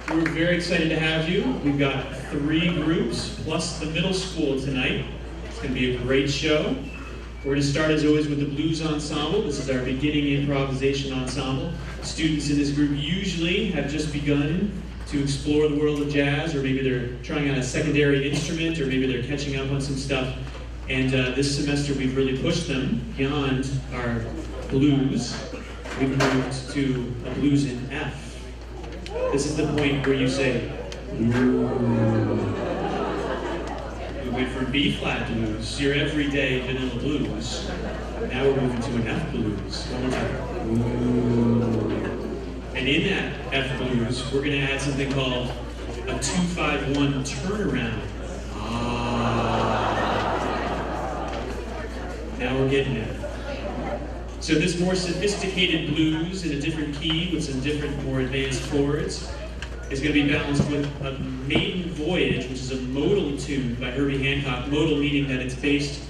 We're very excited to have you. We've got 3 groups plus the middle school tonight. It's going to be a great show. We're going to start as always with the Blues Ensemble. This is our beginning improvisation ensemble. Students in this group usually have just begun to explore the world of jazz, or maybe they're trying out a secondary instrument, or maybe they're catching up on some stuff. And this semester we've really pushed them beyond our blues. We've moved to a blues in F. This is the point where you say, ooh. We went from B-flat blues, your everyday vanilla blues. Now we're moving to an F blues. One more time. Ooh. And in that F blues, we're going to add something called a 2-5-1 turnaround. Now we're getting it. So this more sophisticated blues in a different key with some different, more advanced chords is going to be balanced with a Maiden Voyage, which is a modal tune by Herbie Hancock. Modal meaning that it's based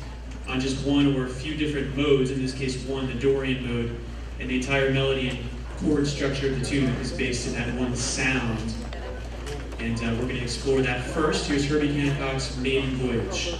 on just one or a few different modes, in this case one, the Dorian mode, and the entire melody and chord structure of the tune is based in that one sound. And we're going to explore that first. Here's Herbie Hancock's Maiden Voyage.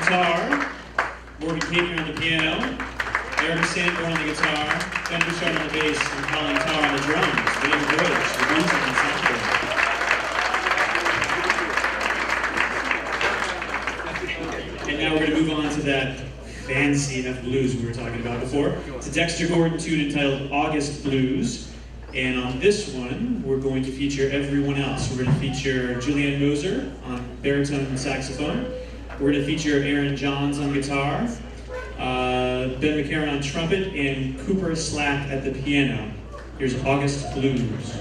guitar, Morgan Paper on the piano, Eric Sanborn on the guitar, Ben Bouchard on the bass, and Colin Tarr on the drums. William Bridge, the music ensemble. And now we're going to move on to that fancy enough blues we were talking about before. It's a Dexter Gordon tune entitled August Blues. And on this one, we're going to feature everyone else. We're going to feature Julianne Moser on baritone and saxophone. We're going to feature Aaron Johns on guitar, Ben McCarron on trumpet, and Cooper Slack at the piano. Here's August Blues.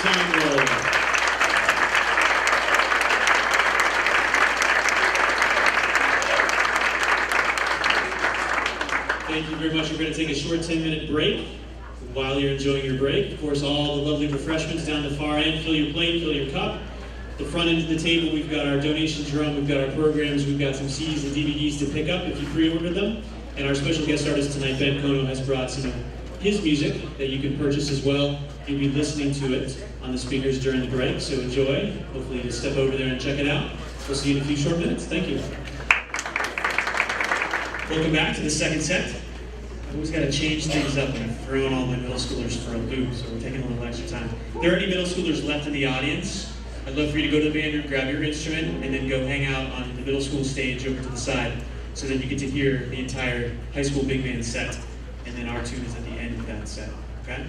ensemble. Thank you very much. We're going to take a short 10-minute break. While you're enjoying your break, of course, all the lovely refreshments down the far end. Fill your plate, fill your cup. The front end of the table, we've got our donation drum, we've got our programs, we've got some CDs and DVDs to pick up if you pre-order them. And our special guest artist tonight, Ben Kono, has brought some of his music that you can purchase as well. You'll be listening to it on the speakers during the break, so enjoy. Hopefully you'll step over there and check it out. We'll see you in a few short minutes. Thank you. Welcome back to the second set. I always got to change things up, and I've thrown all my middle schoolers for a loop, so we're taking a little extra time. If there are any middle schoolers left in the audience, I'd love for you to go to the band room, grab your instrument, and then go hang out on the middle school stage over to the side so that you get to hear the entire high school big band set, and then our tune is at the end of that set, okay?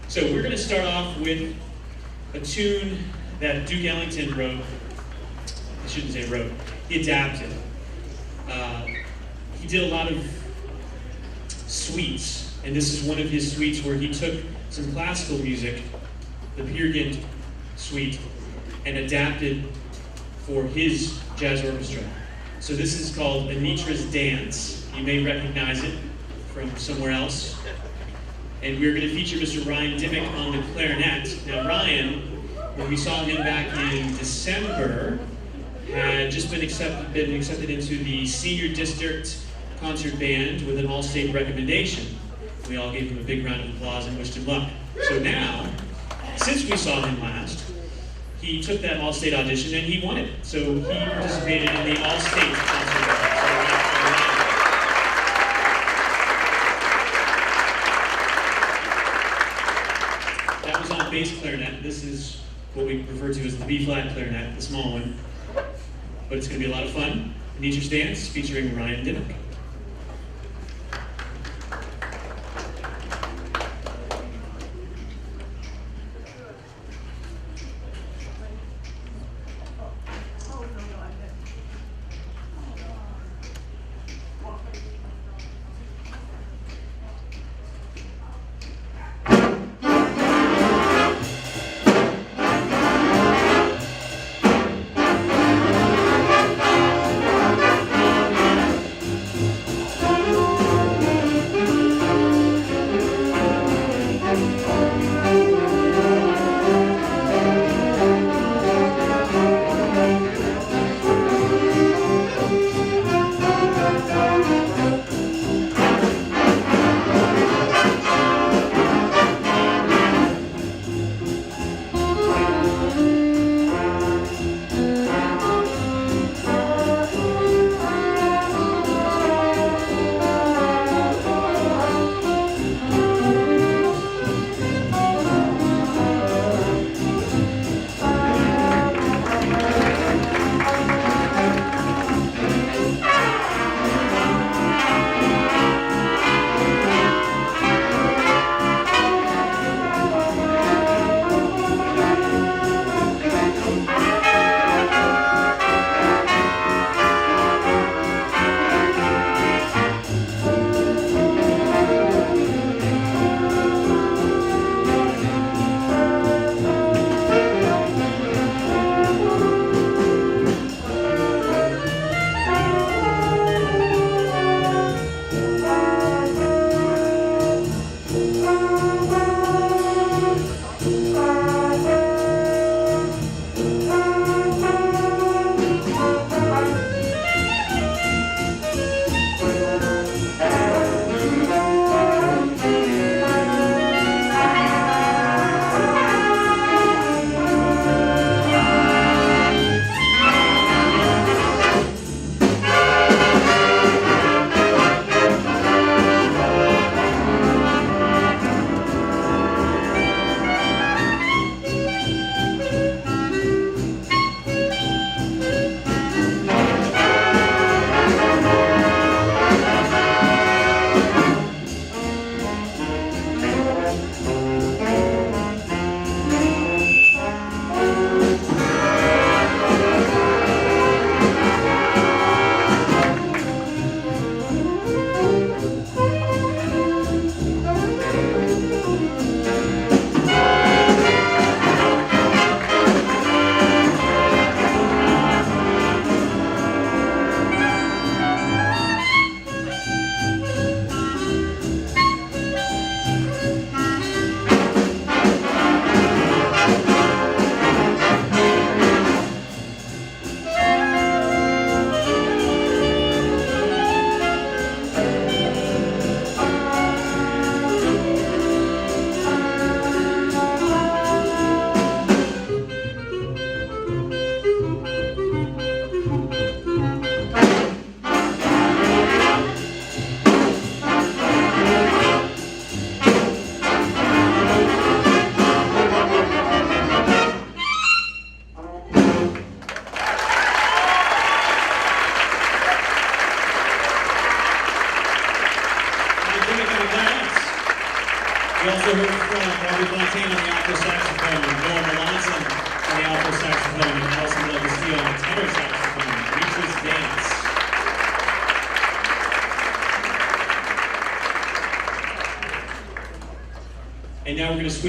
So we're going to start off with a tune that Duke Ellington wrote. I shouldn't say wrote. He adapted. He did a lot of suites, and this is one of his suites where he took some classical music, the Peer Gynt suite, and adapted for his jazz orchestra. So this is called Anitra's Dance. You may recognize it from somewhere else. And we're going to feature Mr. Ryan Dimmick on the clarinet. Now Ryan, when we saw him back in December, had just been accepted into the Senior District Concert Band with an all-state recommendation. We all gave him a big round of applause and wished him luck. So now, since we saw him last, he took that all-state audition and he won it. So he participated in the all-state concert band. That was on bass clarinet. This is what we refer to as the B-flat clarinet, the small one. But it's going to be a lot of fun. Anitra's Dance featuring Ryan Dimmick.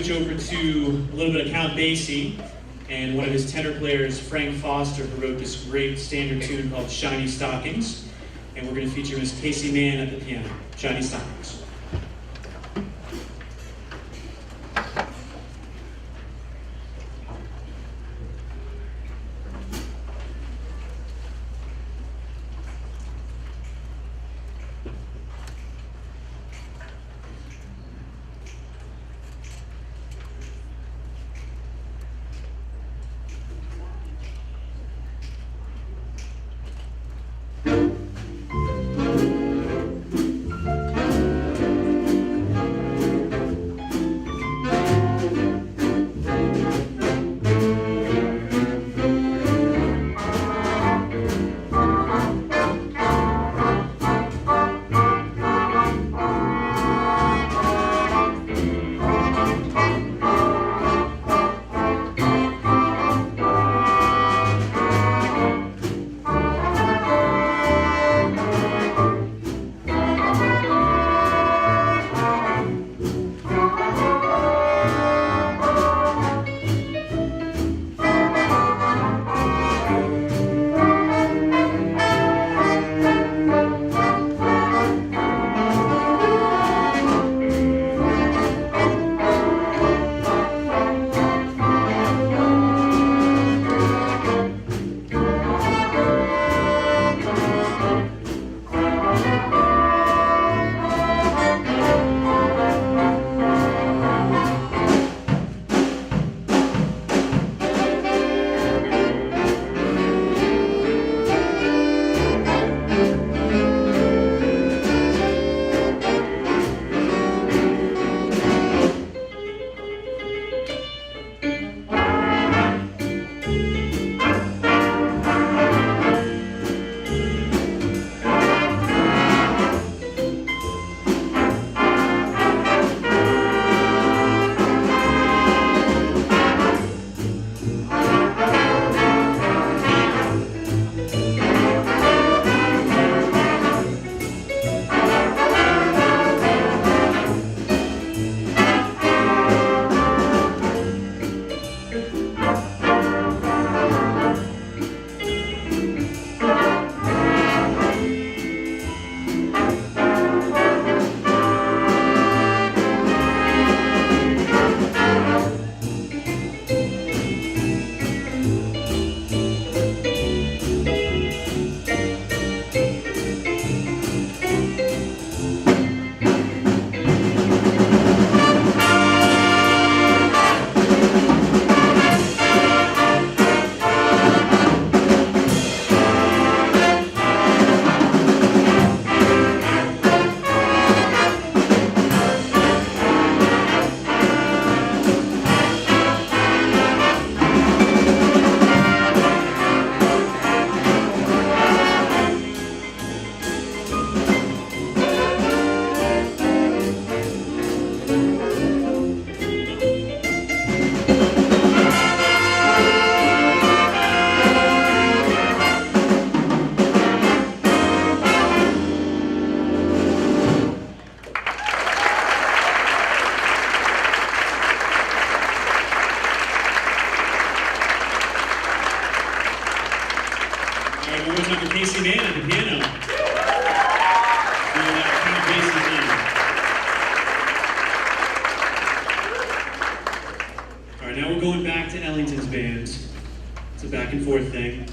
switch over to a little bit of Count Basie and one of his tenor players, Frank Foster, who wrote this great standard tune called Shiny Stockings. And we're going to feature Miss Casey Mann at the piano. Shiny Stockings. Casey Mann at the piano. All right, now we're going back to Ellington's bands. It's a back and forth thing.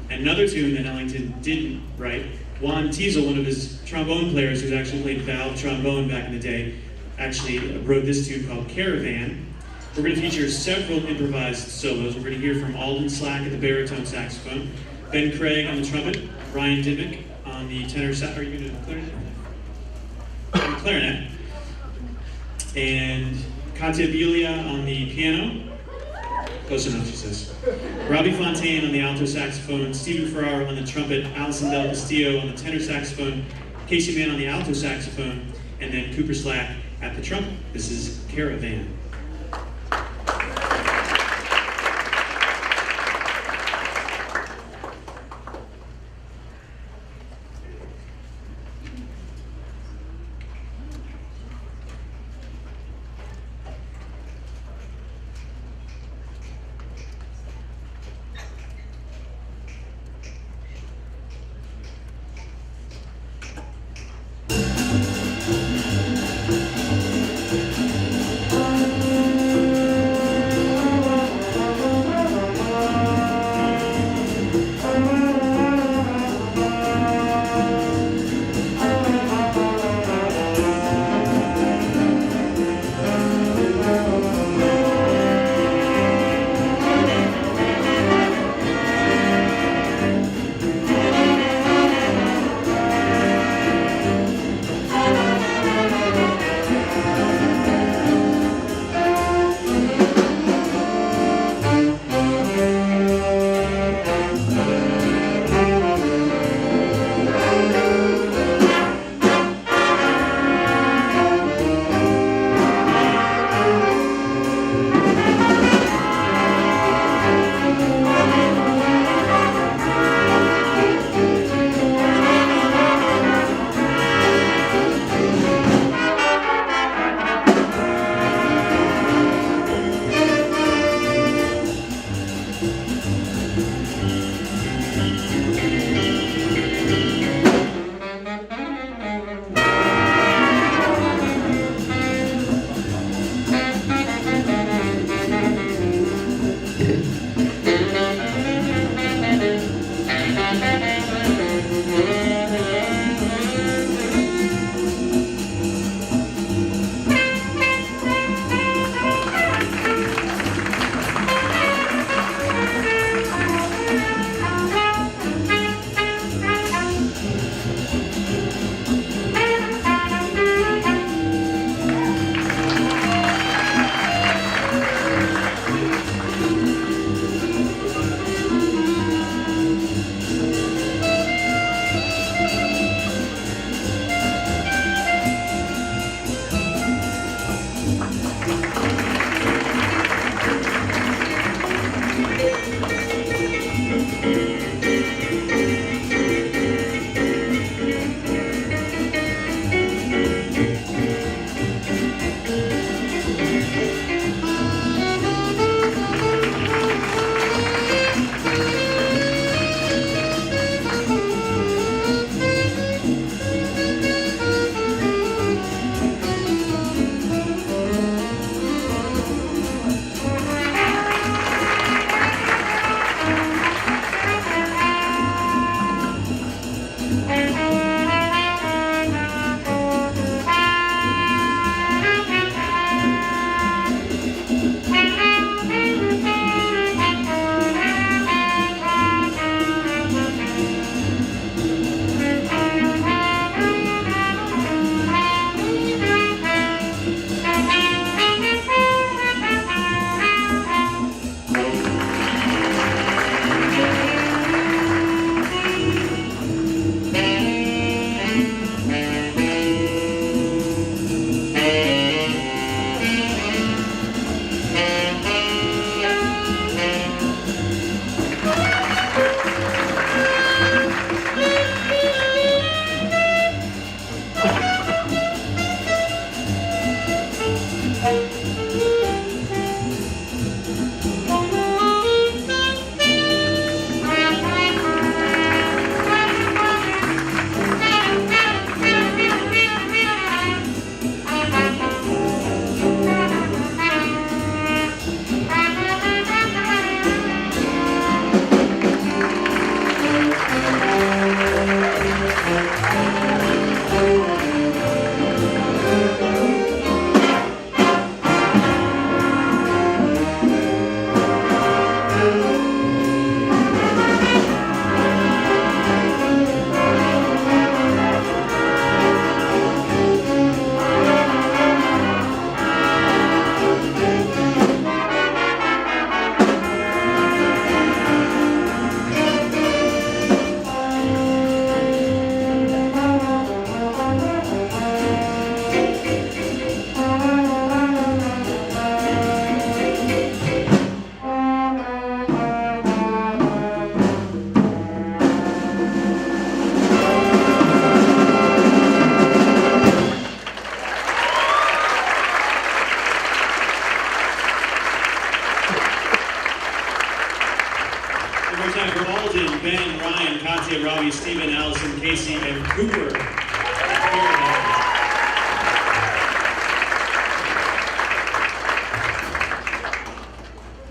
Another tune that Ellington didn't write. Juan Teasel, one of his trombone players who's actually played valve trombone back in the day, actually wrote this tune called Caravan. We're going to feature several improvised solos. We're going to hear from Alden Slack at the baritone saxophone, Ben Craig on the trumpet, Ryan Dimmick on the tenor sax. Are you going to clarinet? Clarinet. And Katya Belia on the piano. Close enough, she says. Robbie Fontaine on the alto saxophone, Stephen Ferrara on the trumpet, Alison Del Castillo on the tenor saxophone, Casey Mann on the alto saxophone, and then Cooper Slack at the trumpet. This is Caravan. for Alden, Ben, Ryan, Katya, Robbie, Steven, Allison, Casey, and Cooper.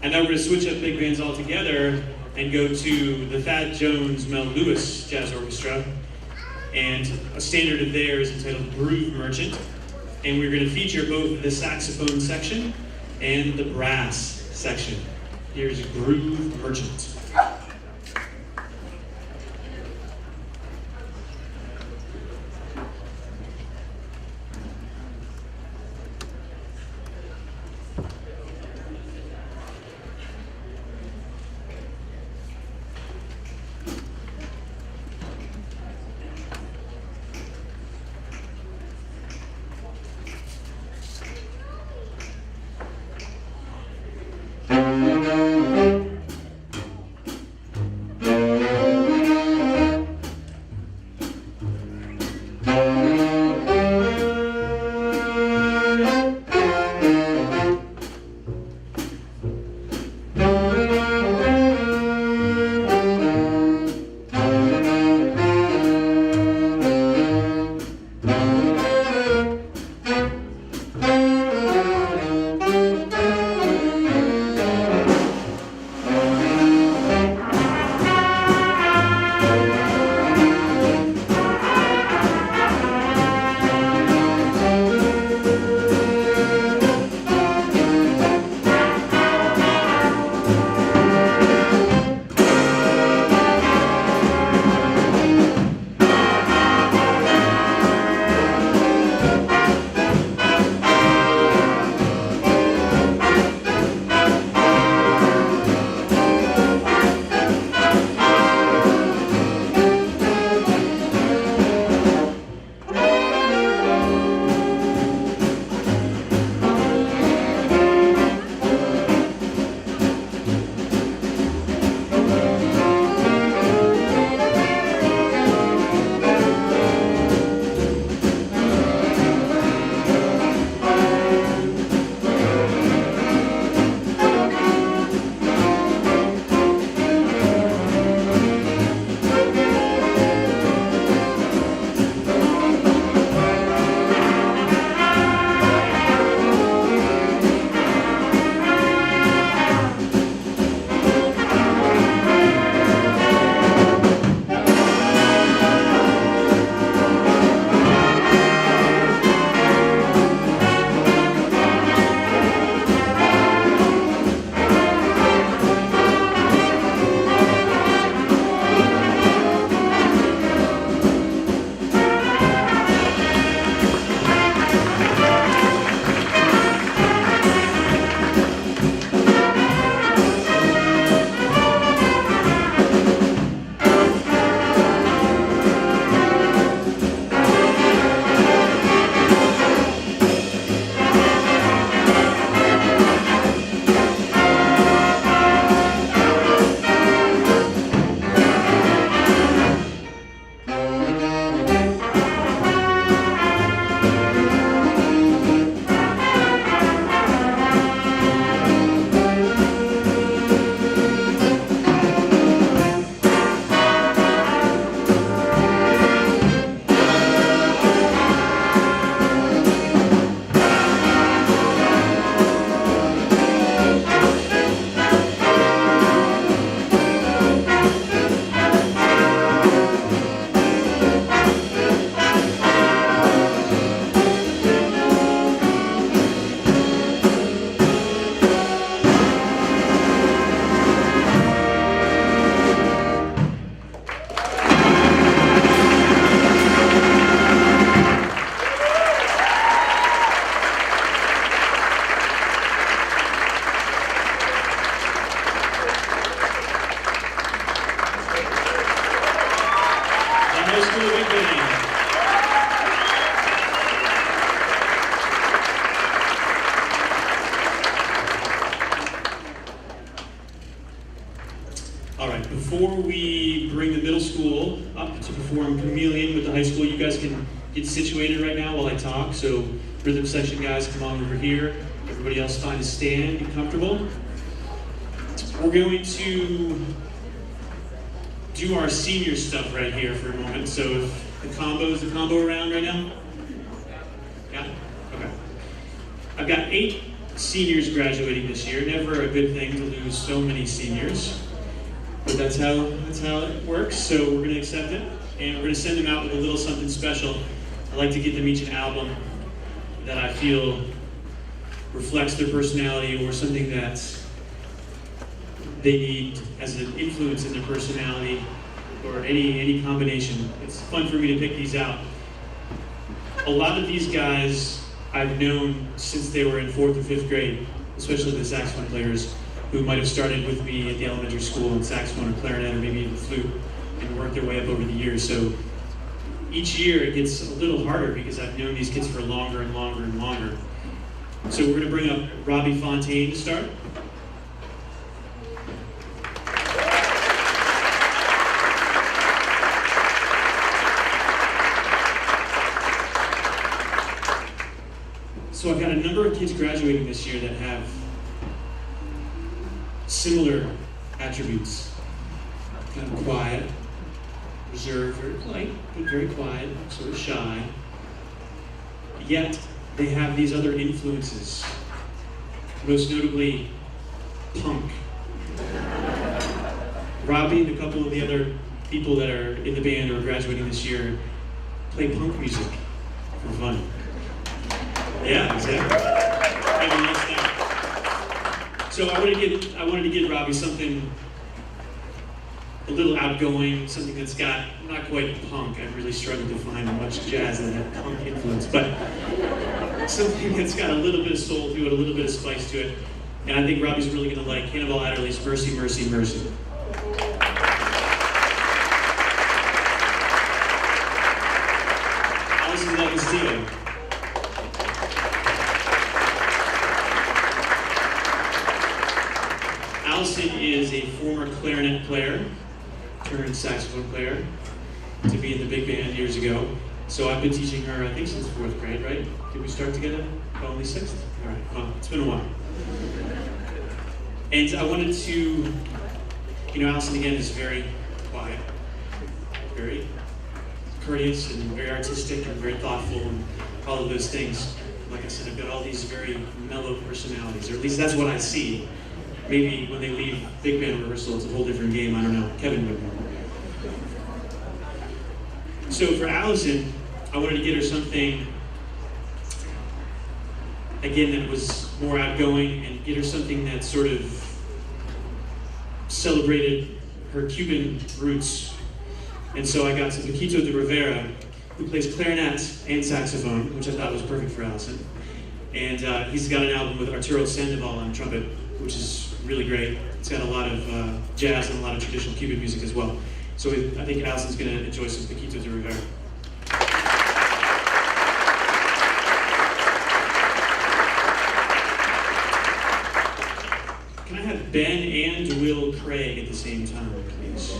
And now we're going to switch up big bands altogether and go to the Thad Jones Mel Lewis Jazz Orchestra. And a standard of theirs entitled Groove Merchant. And we're going to feature both the saxophone section and the brass section. Here's Groove Merchant. All right, before we bring the middle school up to perform Chameleon with the high school, you guys can get situated right now while I talk. So rhythm section guys, come on over here. Everybody else find a stand, be comfortable. We're going to do our senior stuff right here for a moment. So if is the combo around right now? Yeah? Okay. I've got 8 seniors graduating this year. Never a good thing to lose so many seniors. But that's how it works, so we're gonna accept it. And we're gonna send them out with a little something special. I like to get them each an album that I feel reflects their personality or something that they need as an influence in their personality, or any combination. It's fun for me to pick these out. A lot of these guys I've known since they were in 4th and 5th grade, especially the saxophone players who might have started with me at the elementary school in saxophone or clarinet or maybe even flute and worked their way up over the years. So each year it gets a little harder because I've known these kids for longer and longer and longer. So we're going to bring up Robbie Fontaine to start. So I've got a number of kids graduating this year that have similar attributes. Kind of quiet, reserved, very polite, but very quiet, sort of shy. Yet they have these other influences, most notably punk. Robbie and a couple of the other people that are in the band or graduating this year play punk music for fun. Yeah, exactly. Everyone likes that. So I wanted to get Robbie something a little outgoing, something that's got not quite punk. I've really struggled to find much jazz that had punk influence, but something that's got a little bit of soul to it, a little bit of spice to it. And I think Robbie's really going to like Hannibal Adderley's Mercy, Mercy, Mercy. Allison Del Castillo. Allison is a former clarinet player, turned saxophone player, to be in the big band years ago. So I've been teaching her, I think, since 4th grade, right? Did we start together? Oh, only 6th? All right, well, it's been a while. And I wanted to, Allison, again, is very quiet, very courteous, and very artistic, and very thoughtful, and all of those things. Like I said, I've got all these very mellow personalities, or at least that's what I see. Maybe when they leave big band rehearsal, it's a whole different game. I don't know. Kevin would know. So for Allison, I wanted to get her something, again, that was more outgoing, and get her something that sort of celebrated her Cuban roots. And so I got some Paquito de Rivera, who plays clarinet and saxophone, which I thought was perfect for Allison. And he's got an album with Arturo Sandoval on trumpet, which is really great. It's got a lot of jazz and a lot of traditional Cuban music as well. So I think Allison's going to enjoy some Paquito de Rivera. Can I have Ben and Will Craig at the same time, please?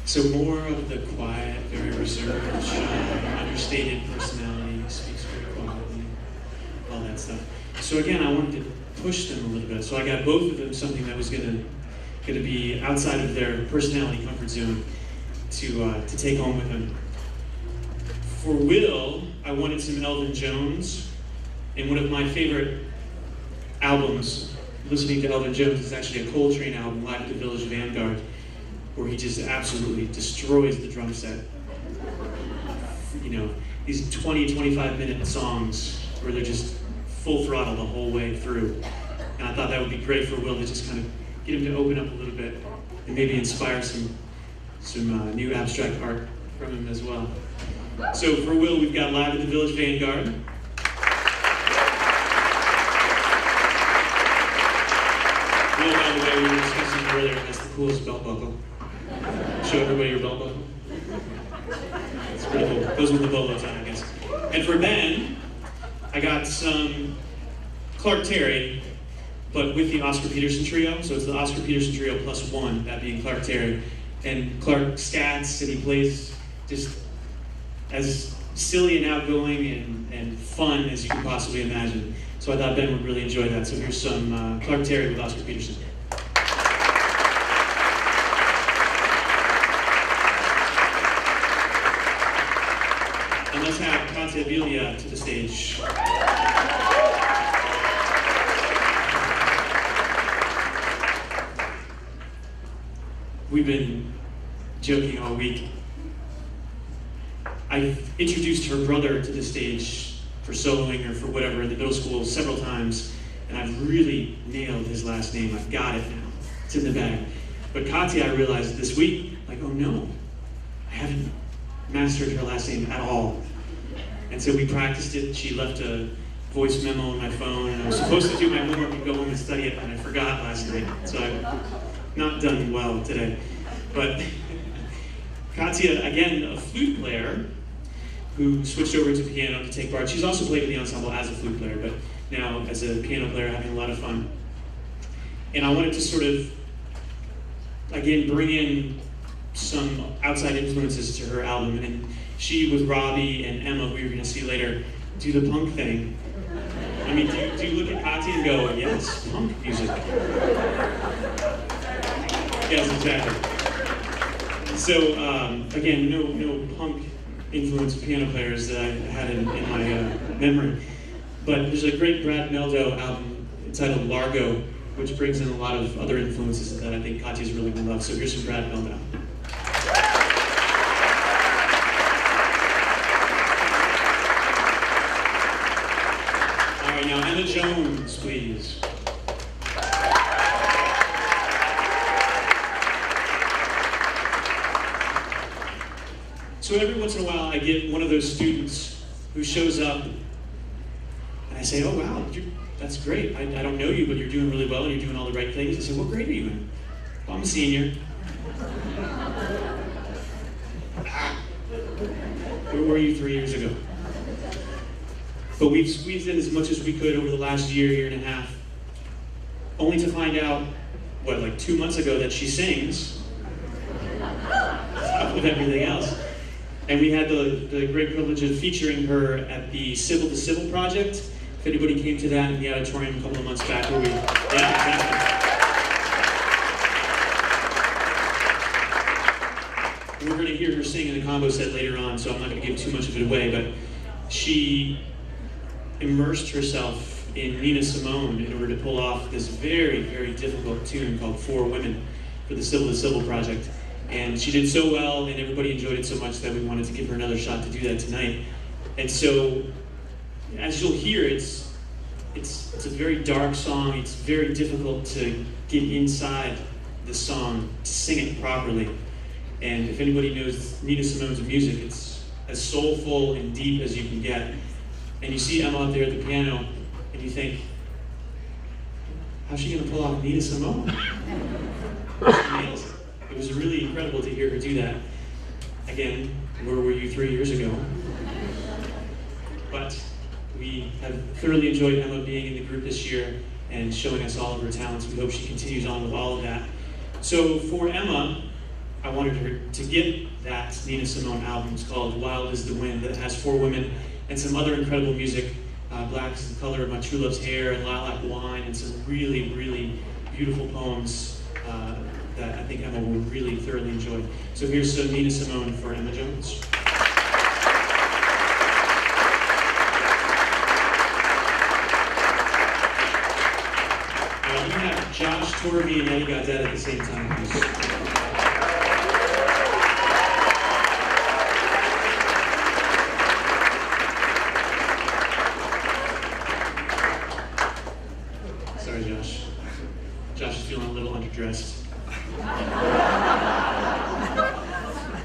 So more of the quiet, very reserved, shy, understated personality, speaks very quietly, all that stuff. So again, I wanted to push them a little bit. So I got both of them something that was gonna be outside of their personality comfort zone to take home with them. For Will, I wanted some Elvin Jones, and one of my favorite albums, listening to Elvin Jones, is actually a Coltrane album, Live at the Village Vanguard, where he just absolutely destroys the drum set. These 20, 25-minute songs where they're just full throttle the whole way through. And I thought that would be great for Will to just kind of get him to open up a little bit and maybe inspire some new abstract art from him as well. So for Will, we've got Live at the Village Vanguard. Will, by the way, we were discussing earlier, has the coolest belt buckle. Show everybody your belt buckle. It's pretty cool. Goes with the bolos on, I guess. And for Ben, I got some Clark Terry, but with the Oscar Peterson Trio. So it's the Oscar Peterson Trio plus one, that being Clark Terry. and Clark Scats, and he plays just as silly and outgoing and fun as you can possibly imagine. So I thought Ben would really enjoy that. So here's some Clark Terry with Oscar Peterson. And let's have Katya Vilja to the stage. We've been joking all week. I've introduced her brother to the stage for soloing or for whatever in the middle school several times, and I've really nailed his last name. I've got it now. It's in the bag. But Katya, I realized this week, like, oh no, I haven't mastered her last name at all. And so we practiced it. She left a voice memo on my phone, and I was supposed to do my homework and go home and study it, and I forgot last night. So I've not done well today. But Katya, again, a flute player who switched over to piano to take part. She's also played in the ensemble as a flute player, but now as a piano player, having a lot of fun. And I wanted to sort of, again, bring in some outside influences to her album. And she, with Robbie and Emma, who you're going to see later, do the punk thing. I mean, do you look at Katya and go, yes, punk music? Yes, exactly. So, again, no punk influenced piano players that I had in my memory. But there's a great Brad Meldo album entitled Largo, which brings in a lot of other influences that I think Katya's really going to love. So here's some Brad Meldo. All right, now Emma Jones, please. So every once in a while, I get one of those students who shows up, and I say, oh wow, that's great. I don't know you, but you're doing really well, and you're doing all the right things. I say, what grade are you in? Well, I'm a senior. Where were you 3 years ago? But we've squeezed in as much as we could over the last year and a half, only to find out, like 2 months ago, that she sings, with everything else. And we had the great privilege of featuring her at the Civil to Civil project. If anybody came to that in the auditorium a couple of months back, where we're going to hear her sing in the combo set later on, so I'm not going to give too much of it away, but she immersed herself in Nina Simone in order to pull off this very, very difficult tune called Four Women for the Civil to Civil project. And she did so well, and everybody enjoyed it so much that we wanted to give her another shot to do that tonight. And so, as you'll hear, it's a very dark song. It's very difficult to get inside the song, to sing it properly. And if anybody knows Nina Simone's music, it's as soulful and deep as you can get. And you see Emma up there at the piano, and you think, how's she going to pull off Nina Simone? It was really incredible to hear her do that. Again, where were you 3 years ago? But we have thoroughly enjoyed Emma being in the group this year and showing us all of her talents. We hope she continues on with all of that. So for Emma, I wanted her to get that Nina Simone album. It's called Wild is the Wind, that has Four Women and some other incredible music. Black is the Color of My True Love's Hair and Lilac Wine, and some really, really beautiful poems that I think Emma will really thoroughly enjoy. So here's some Nina Simone for Emma Jones. We have Josh Torby and Eddie Gaudette at the same time, please. Sorry, Josh. Josh is feeling a little underdressed.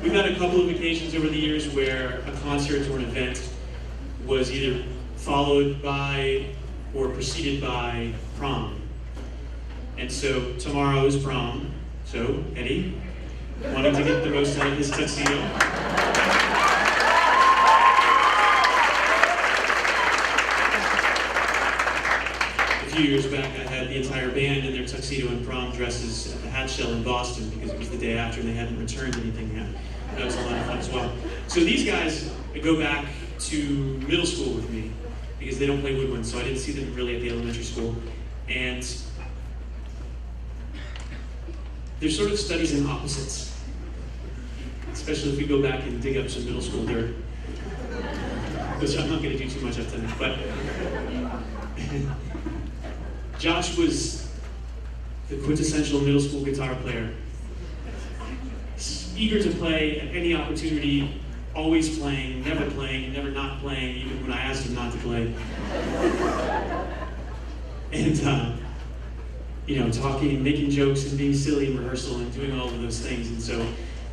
We've had a couple of occasions over the years where a concert or an event was either followed by or preceded by prom. And so tomorrow is prom. So, Eddie, wanting to get the most out of his tuxedo. A few years back, I had the entire band in their tuxedo and prom dresses at the Hat Shell in Boston because it was the day after and they hadn't returned anything yet. That was a lot of fun as well. So these guys go back to middle school with me because they don't play woodwind, so I didn't see them really at the elementary school. And they're sort of studies in opposites, especially if we go back and dig up some middle school dirt, which I'm not going to do too much of tonight. But Josh was the quintessential middle school guitar player. He's eager to play at any opportunity, always playing, never not playing, even when I asked him not to play. And, talking, making jokes and being silly in rehearsal and doing all of those things. And so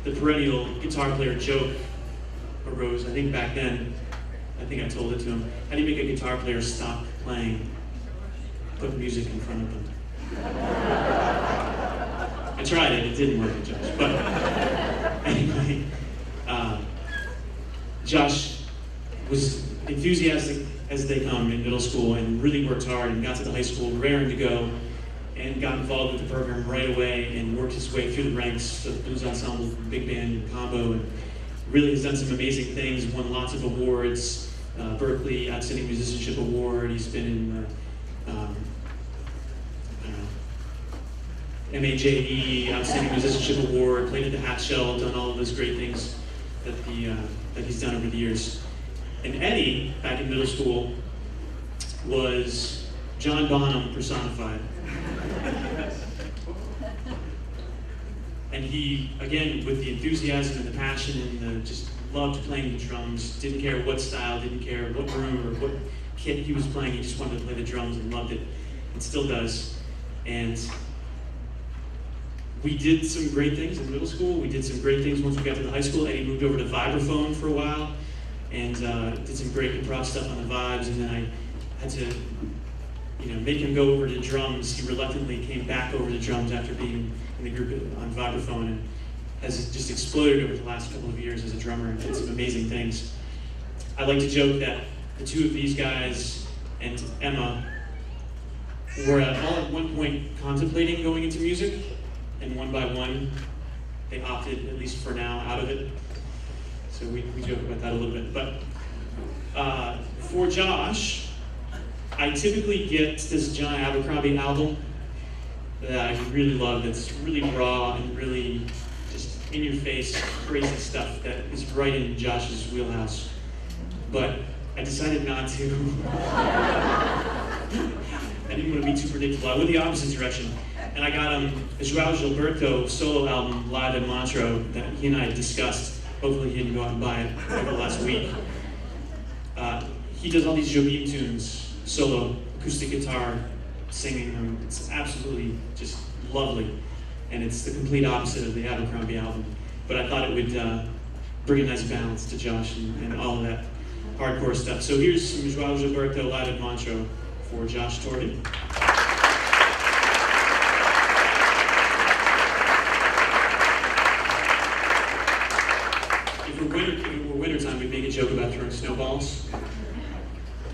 the perennial guitar player joke arose. I think back then, I think I told it to him, how do you make a guitar player stop playing? Put music in front of them. I tried it didn't work with Josh. But anyway, Josh was enthusiastic as they come in middle school and really worked hard and got to the high school raring to go and got involved with the program right away and worked his way through the ranks of the blues ensemble, big band, and combo, and really has done some amazing things, won lots of awards, Berkeley Outstanding Musicianship Award. He's been in the MAJE Outstanding Musicianship Award, played at the Hat Shell, done all of those great things that he's done over the years. And Eddie, back in middle school, was John Bonham personified. And he, again, with the enthusiasm and the passion and just loved playing the drums, didn't care what style, didn't care what room or what kit he was playing, he just wanted to play the drums and loved it, and still does. And we did some great things in middle school. We did some great things once we got to the high school. Eddie moved over to vibraphone for a while and did some great improv stuff on the vibes, and then I had to make him go over to drums. He reluctantly came back over to drums after being in the group on vibraphone and has just exploded over the last couple of years as a drummer and did some amazing things. I like to joke that the two of these guys and Emma were all at one point contemplating going into music, and one by one, they opted, at least for now, out of it. So we joke about that a little bit. But for Josh, I typically get this John Abercrombie album that I really love, that's really raw and really just in-your-face, crazy stuff that is right in Josh's wheelhouse. But I decided not to. I didn't want to be too predictable. I went the opposite direction. And I got him a Joao Gilberto solo album, Live in Montreux, that he and I discussed. Hopefully he didn't go out and buy it over the last week. He does all these Jobim tunes, solo, acoustic guitar, singing them. It's absolutely just lovely. And it's the complete opposite of the Abercrombie album. But I thought it would bring a nice balance to Josh and all of that hardcore stuff. So here's some Joao Gilberto, Live in Montreux for Josh Torby. If it were wintertime, we'd make a joke about throwing snowballs.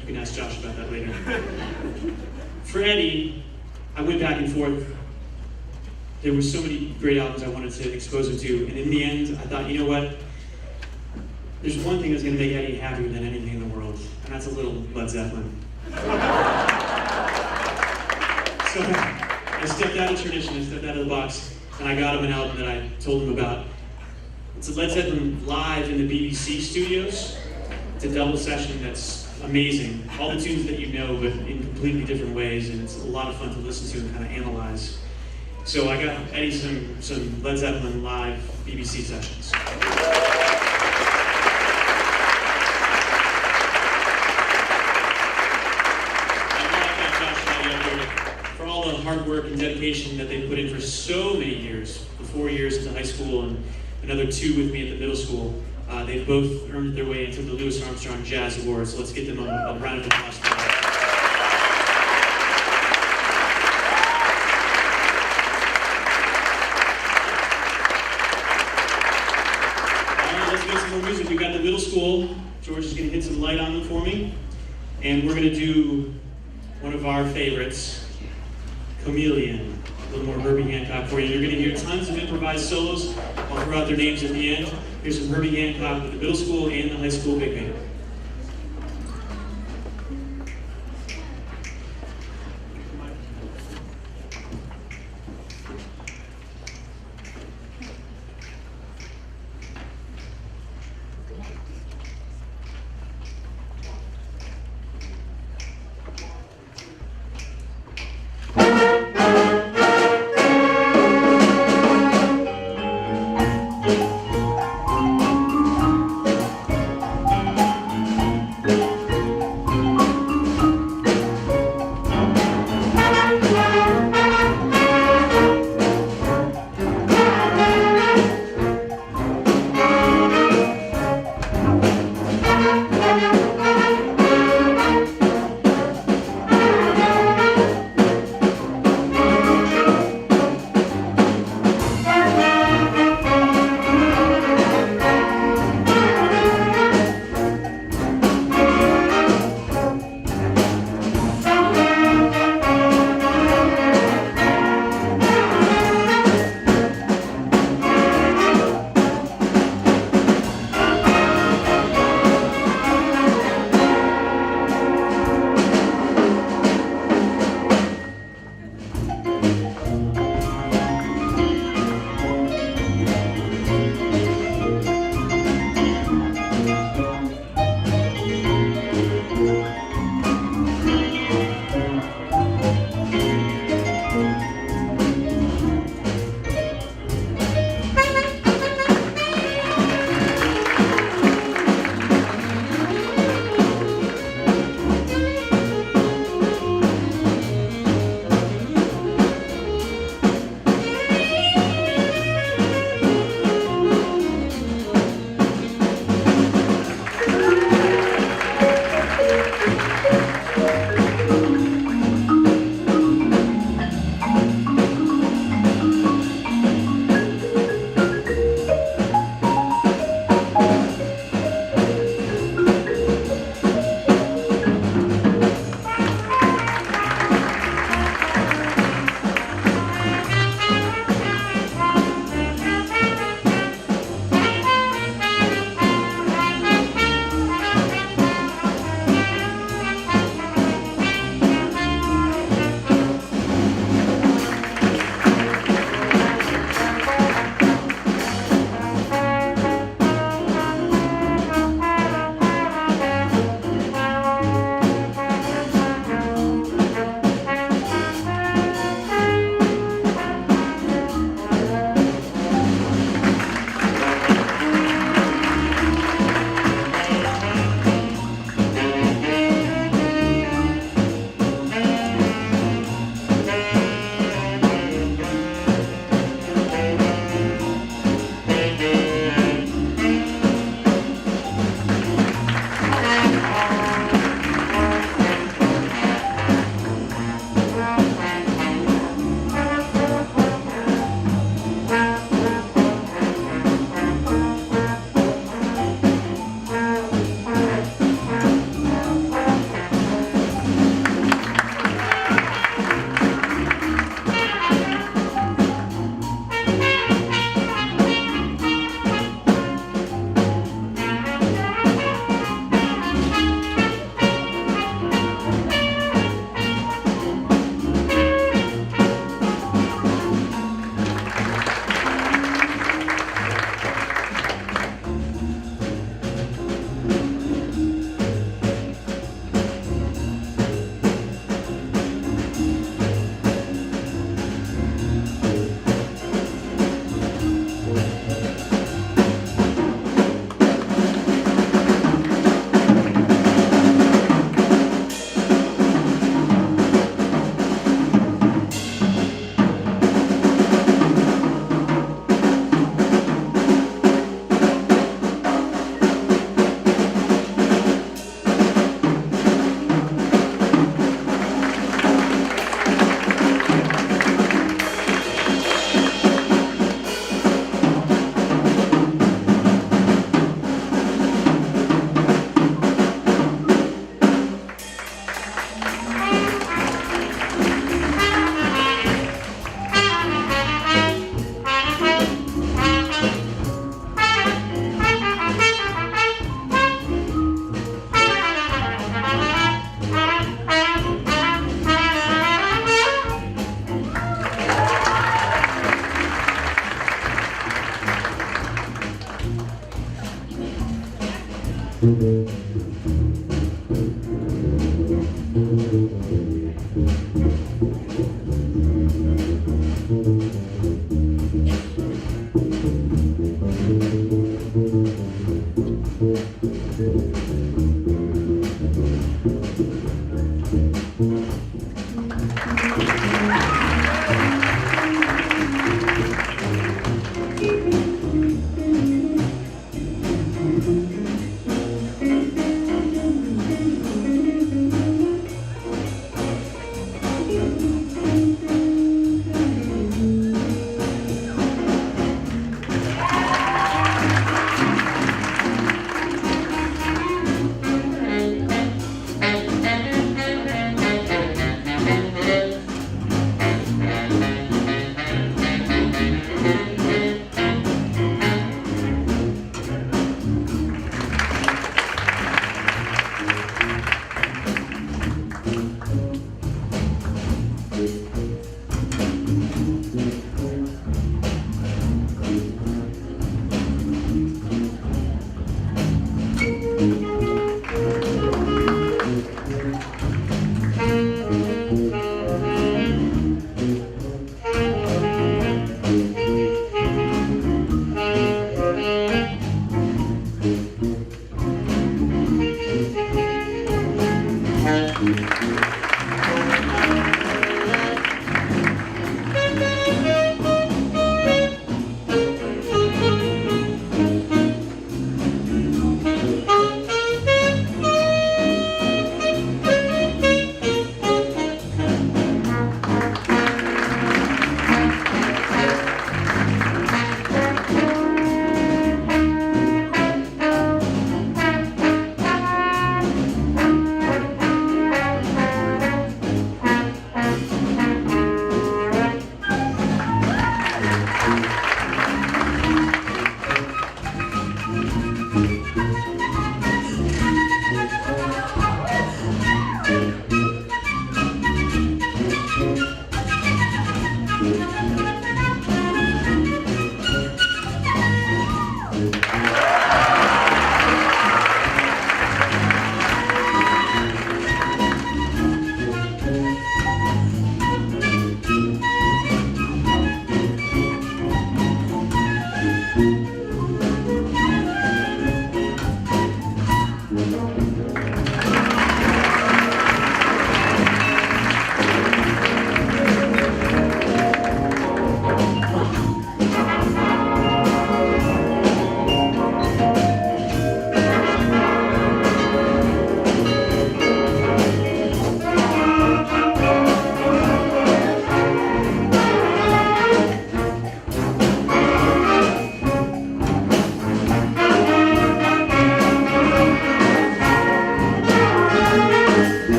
You can ask Josh about that later. For Eddie, I went back and forth. There were so many great albums I wanted to expose him to, and in the end, I thought, you know what? There's one thing that's going to make Eddie happier than anything in the world, and that's a little Led Zeppelin. So I stepped out of tradition, I stepped out of the box, and I got him an album that I told him about. It's a Led Zeppelin live in the BBC studios. It's a double session that's amazing. All the tunes that you know, but in completely different ways, and it's a lot of fun to listen to and kind of analyze. So I got Eddie some Led Zeppelin live BBC sessions. For all the hard work and dedication that they put in for so many years, the 4 years into high school and another 2 with me at the middle school, they've both earned their way into the Louis Armstrong Jazz Awards. So let's give them a round of applause. Music. We've got the middle school. George is going to hit some light on them for me. And we're going to do one of our favorites. Chameleon. A little more Herbie Hancock for you. You're going to hear tons of improvised solos. I'll throw out their names at the end. Here's some Herbie Hancock with the middle school and the high school big band.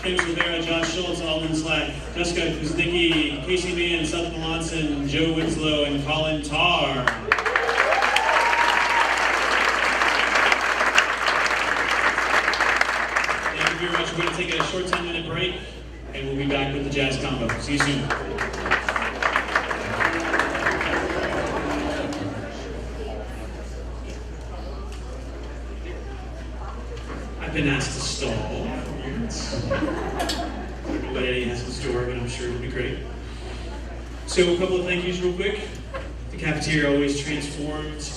James Rivera, Josh Schultz, Alden Slack, Jessica Kuznicki, Casey Mann, Seth Melanson, Joe Winslow, and Colin Tarr. Thank you very much. We're going to take a short 10-minute break, and we'll be back with the Jazz Combo. See you soon. I've been asked to stall. I don't know what Eddie has in store, but I'm sure it'll be great. So a couple of thank yous real quick. The cafeteria always transformed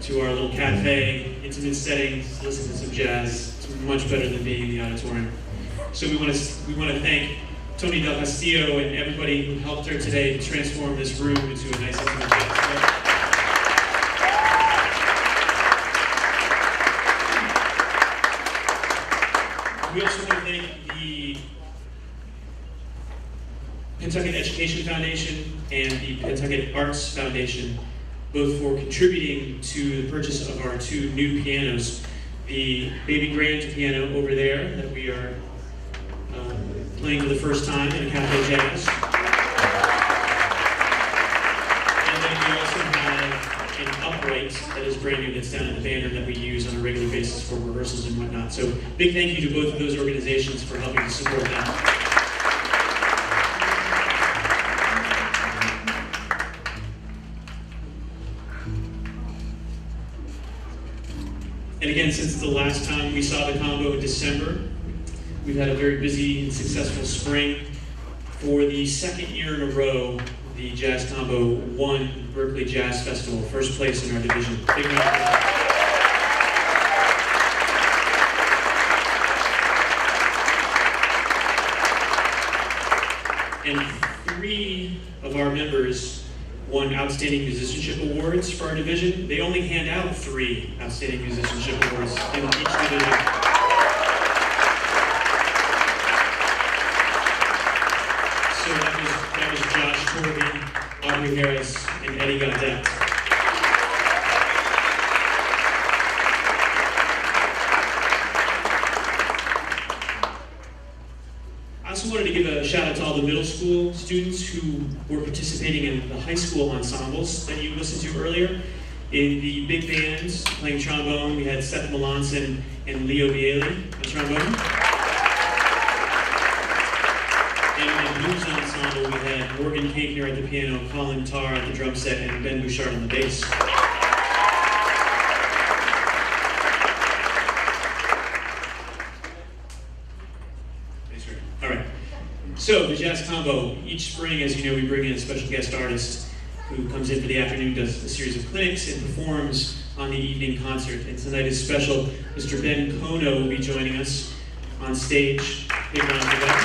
to our little cafe, intimate settings, listen to some jazz, It's much better than being in the auditorium. So we want to thank Tony Del Castillo and everybody who helped her today to transform this room into a nice intimate dance. We also want to thank the Pentucket Education Foundation and the Pentucket Arts Foundation, both for contributing to the purchase of our 2 new pianos. The Baby Grand piano over there that we are playing for the first time in a Cafe Jazz. And then we also have an upright that is brand new that's down in the band room that we use on a regular basis for rehearsals and whatnot. So big thank you to both of those organizations for helping to support them. And again, since it's the last time we saw the combo in December, we've had a very busy and successful spring. For the 2nd year in a row, the Jazz Combo won Berkeley Jazz Festival, first place in our division. Big round of applause. And 3 of our members won Outstanding Musicianship Awards for our division. They only hand out 3 Outstanding Musicianship Awards in each division. So that was Josh Torby, Audrey Harris, and Eddie Gaudette. I also wanted to give a shout out to all the middle school students who were participating in the high school ensembles that you listened to earlier. In the big bands playing trombone, we had Seth Melanson and Leo Bieli on trombone. And in the blues ensemble, we had Morgan Kaechner at the piano, Colin Tarr at the drum set, and Ben Bouchard on the bass. All right. So the Jazz Combo, each spring, as you know, we bring in a special guest artist who comes in for the afternoon, does a series of clinics, and performs on the evening concert. And tonight is special. Mr. Ben Kono will be joining us on stage. Big round of applause.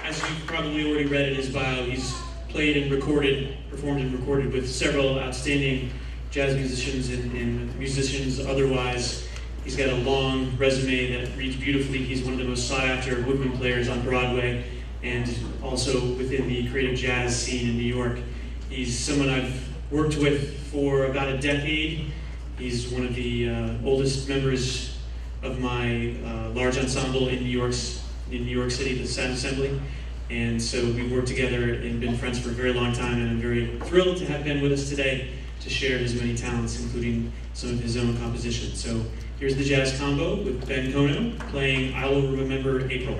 As you've probably already read in his bio, he's played and recorded, performed and recorded with several outstanding jazz musicians and musicians otherwise. He's got a long resume that reads beautifully. He's one of the most sought-after woodwind players on Broadway and also within the creative jazz scene in New York. He's someone I've worked with for about a decade. He's one of the oldest members of my large ensemble in New York City, the Sound Assembly. And so we've worked together and been friends for a very long time, and I'm very thrilled to have Ben with us today to share his many talents, including some of his own compositions. So here's the Jazz Combo with Ben Kono playing I Will Remember April.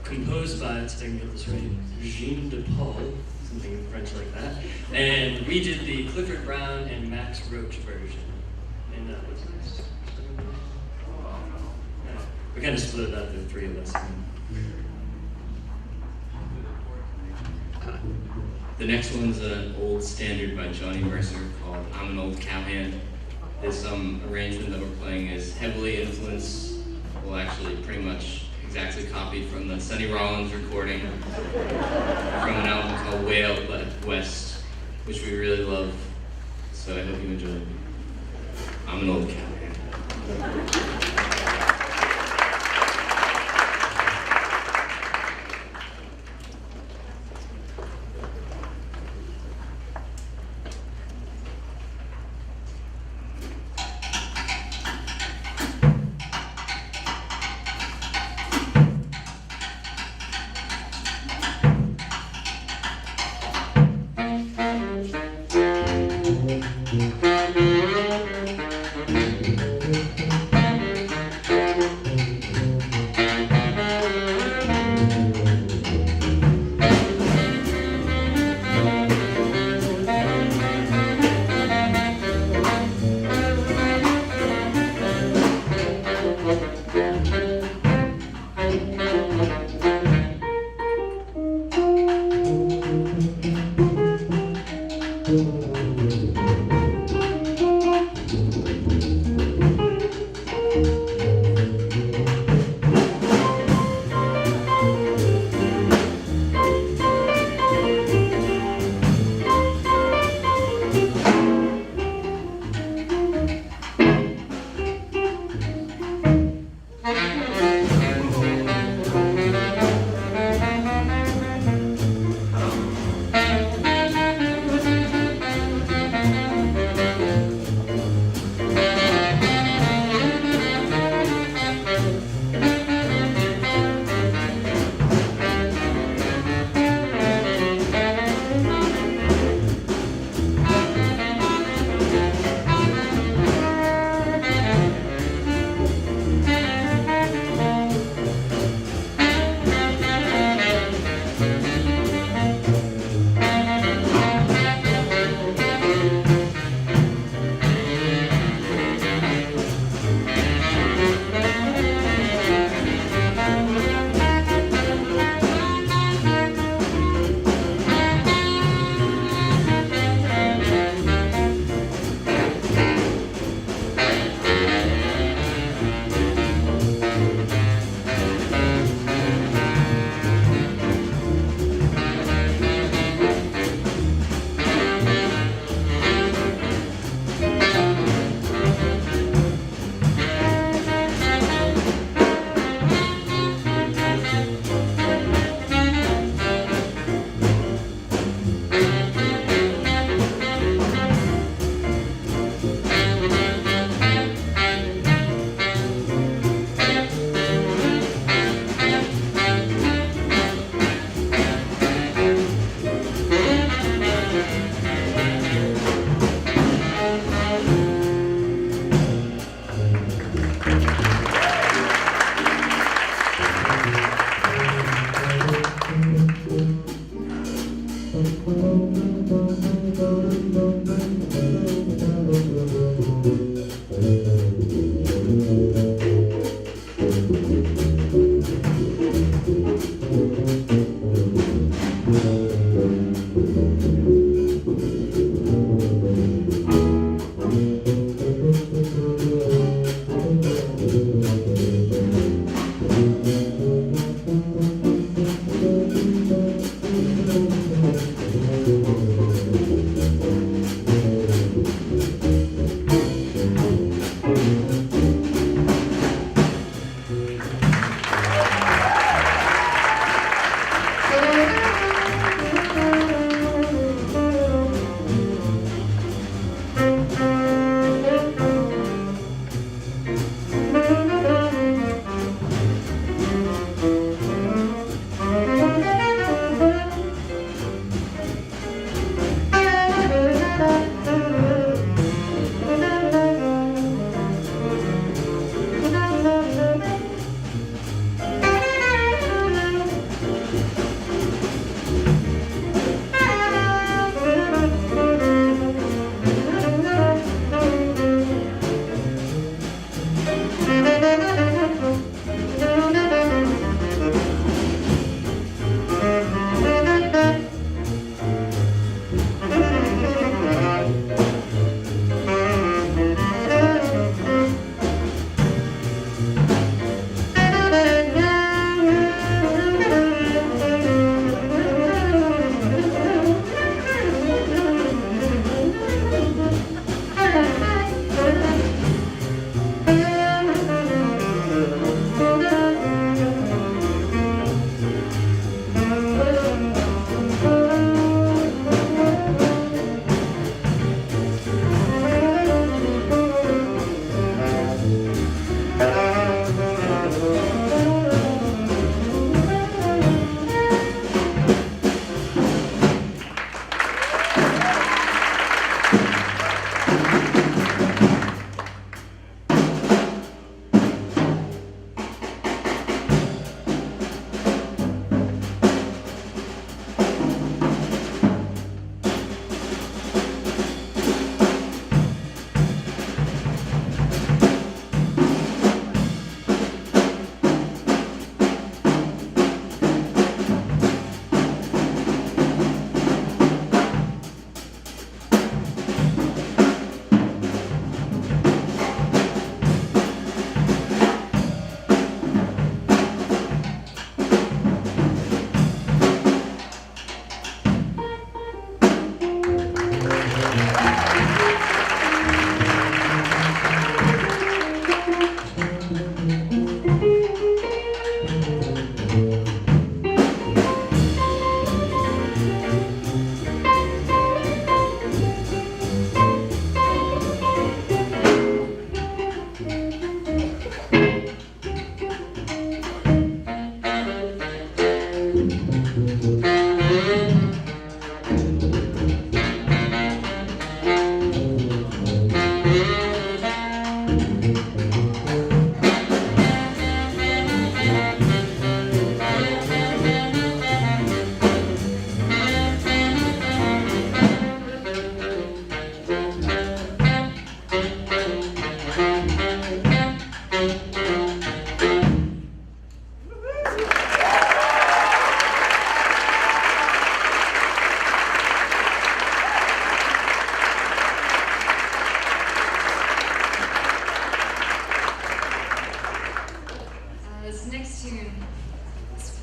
composed by, let's see if I can get this right, Jean de Paul, something French like that. And we did the Clifford Brown and Max Roach version. And what's next? Yeah, we kind of split it up, the three of us. The next one's an old standard by Johnny Mercer called I'm an Old Cowhand. This arrangement that we're playing is heavily influenced, well actually pretty much exactly copied from the Sonny Rollins recording from an album called Way Out West, which we really love, so I hope you enjoy it. I'm an Old Cowhand.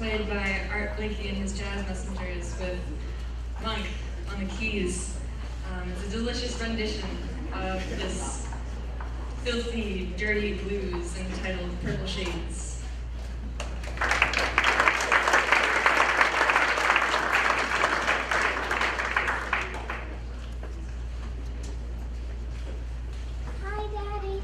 played by Art Blakey and his Jazz Messengers with Monk on the keys. It's a delicious rendition of this filthy, dirty blues entitled Purple Shades. Hi, Daddy.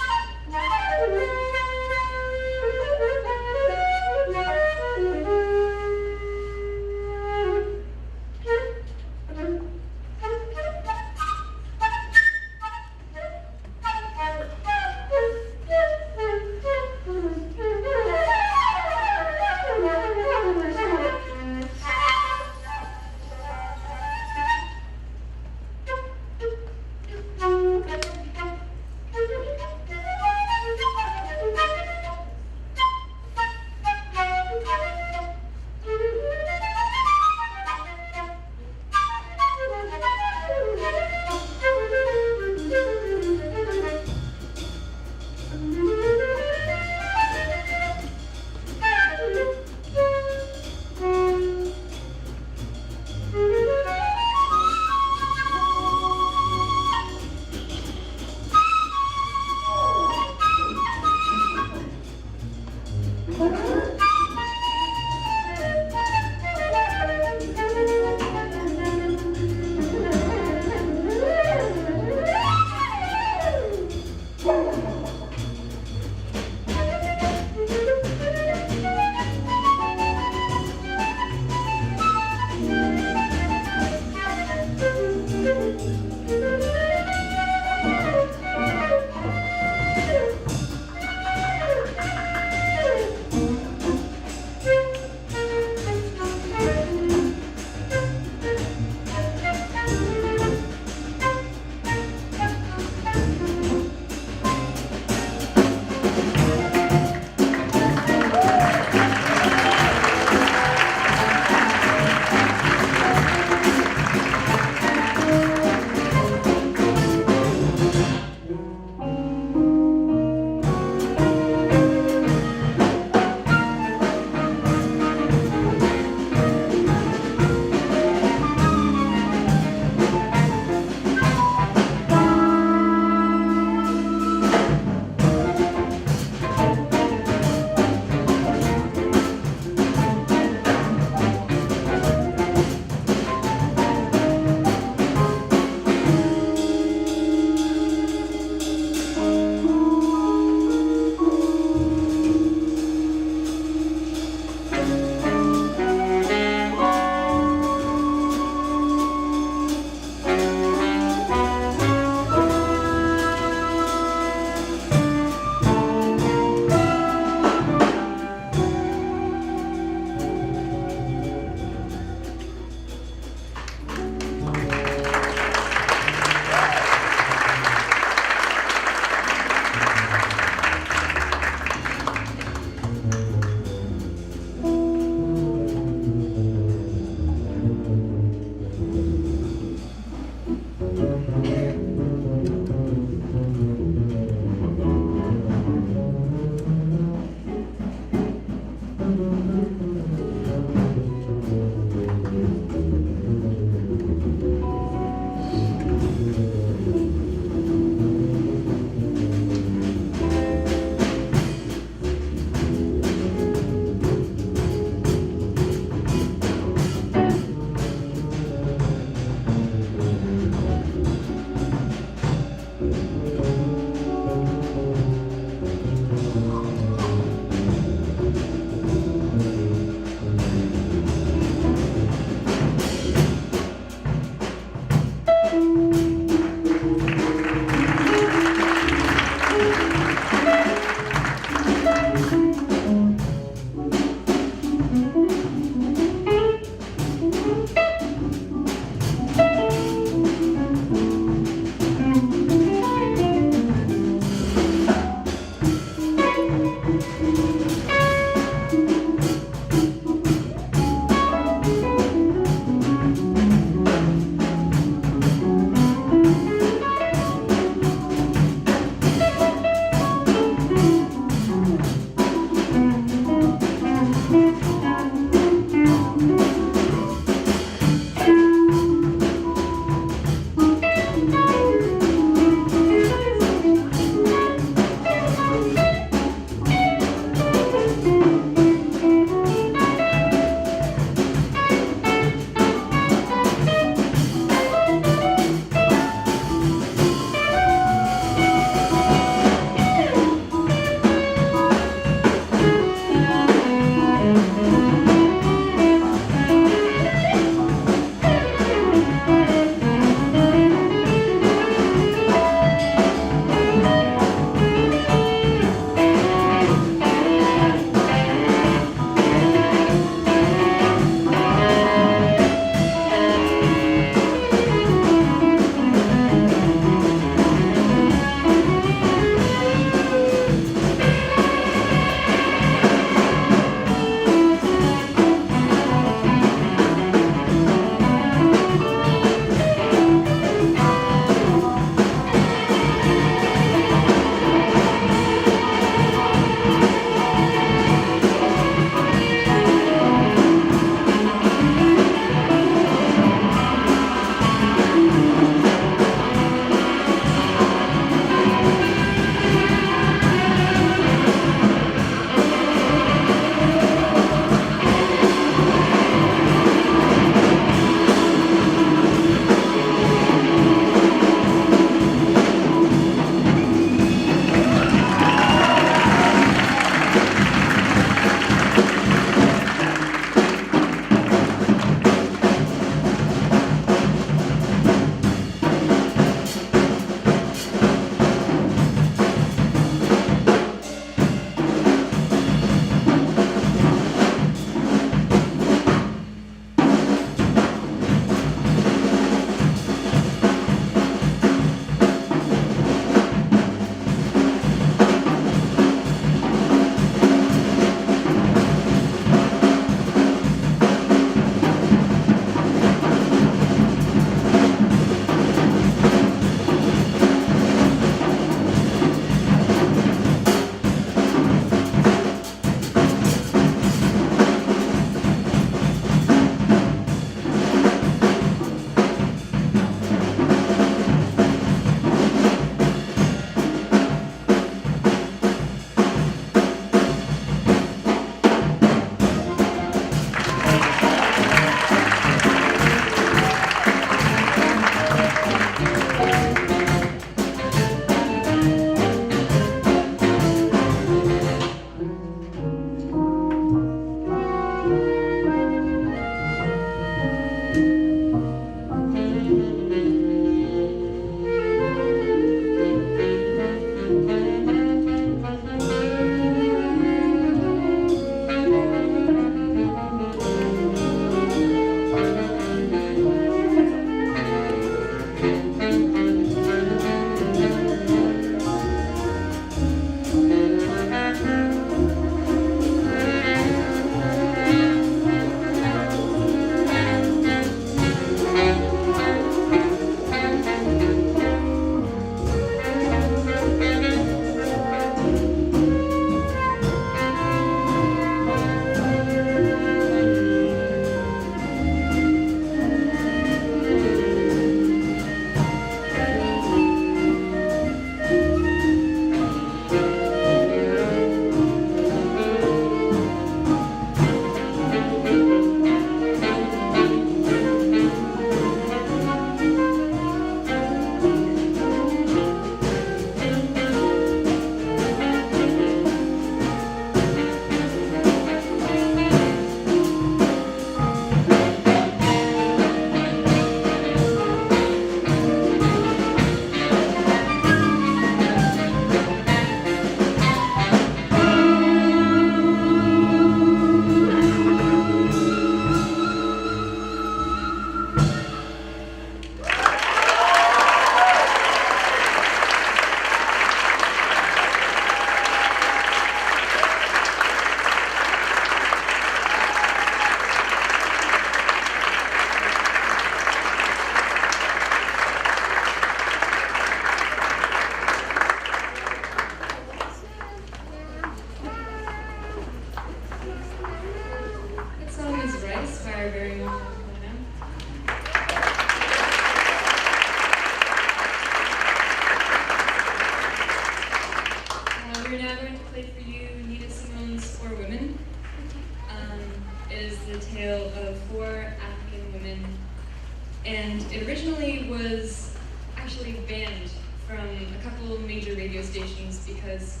And it originally was actually banned from a couple major radio stations because,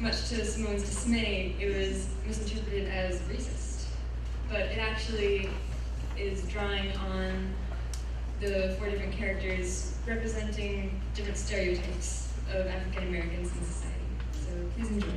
much to Simone's dismay, it was misinterpreted as racist. But it actually is drawing on the 4 different characters representing different stereotypes of African Americans in society. So please enjoy.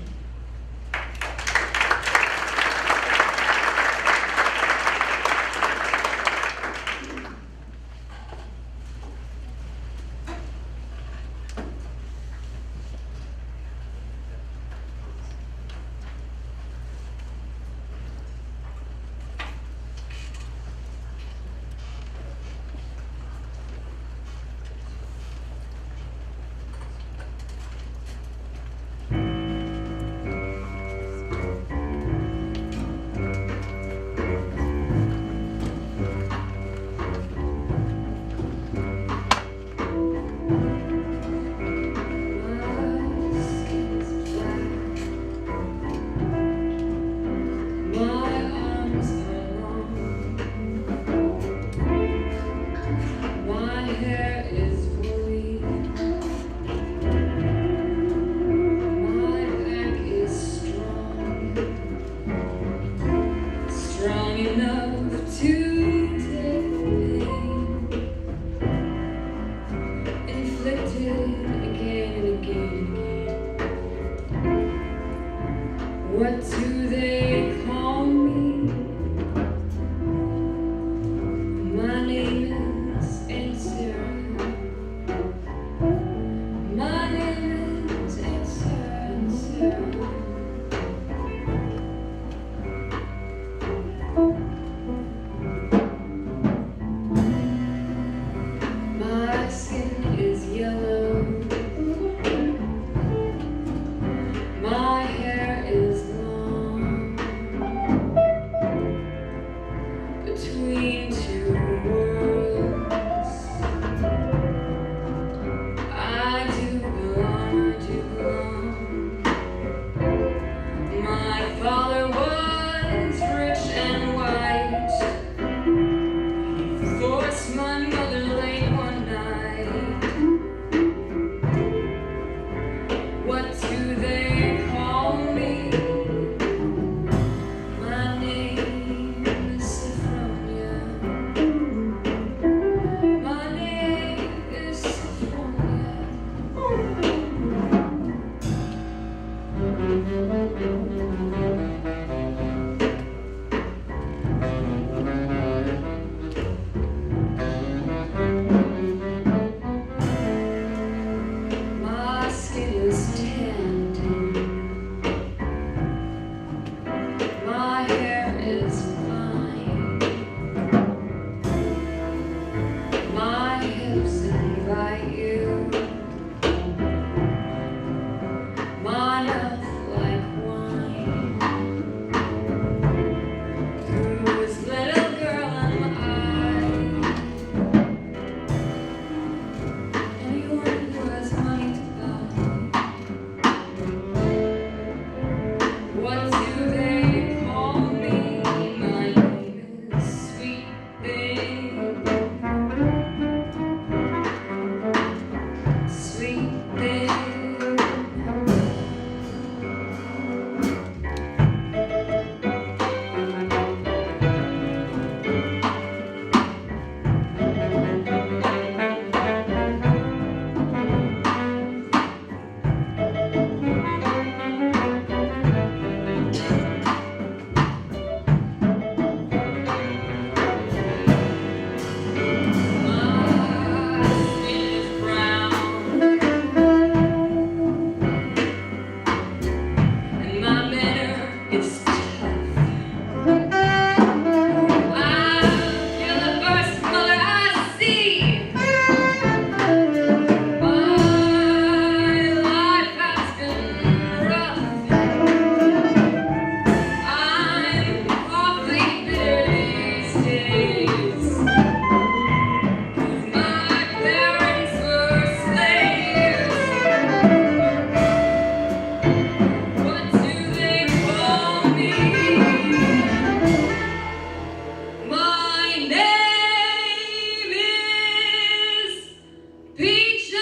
Peaches!